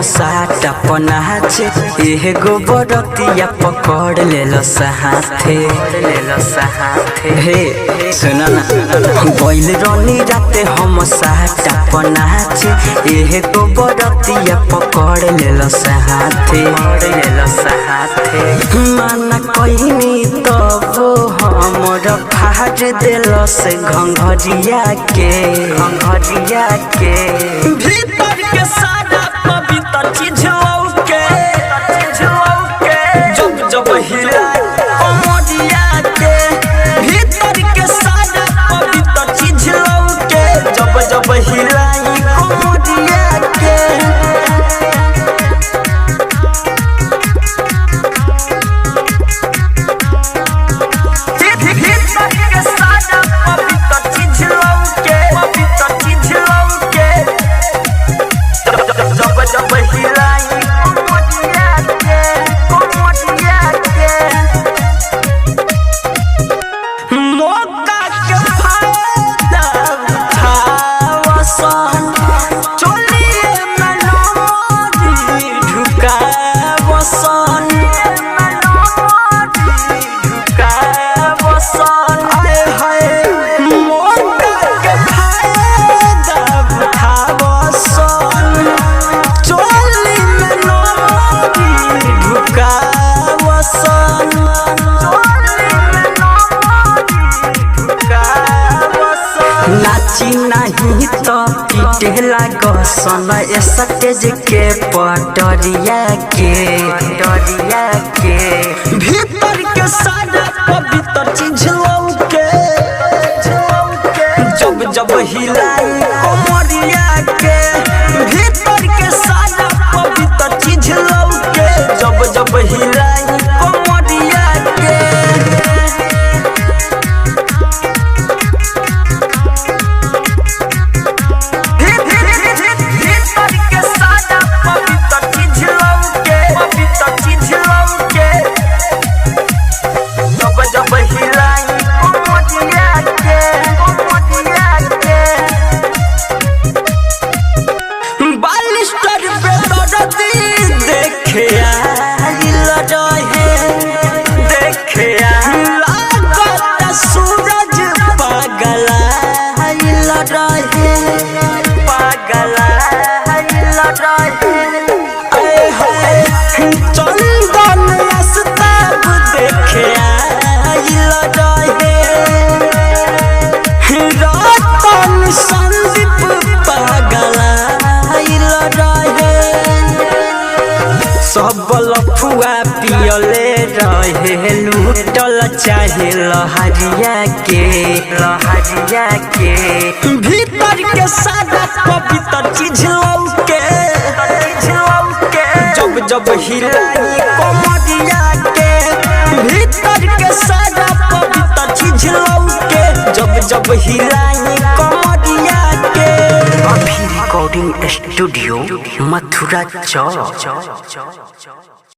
साट अपनाचे एगो बरतिया पकड़ लेलो साथे हे सुना ना गइल रनी राते हम साट अपनाचे एगो बरतिया पकड़ लेलो साथे माना कहिनी तब हमर फाड़ देलो से घंघरिया के भीतर के सारा पवित्र चीज लौके जब हिला कमरिया के भीतर के सारा पवित्र चीज लौके जब हिलाई कमरिया के नाची नहीं तो पीटे लागसन स्टेज के पटरिया के भीतर के सारा पवित्र चीज लौके जब हिलाई कमरिया के भीतर के सारा पवित्र चीज लौके जब हिलाई कमरिया के सब लफुआ पियले रहे लूटल चाहे लहरिया के भीतर के सारा पवित्र चीज लौके जब हिलाई कमरिया के भीतर के सारा पवित्र चीज लौके जब हिलाई कमरिया के अभी रिकॉर्डिंग स्टूडियो मथुरा चौक।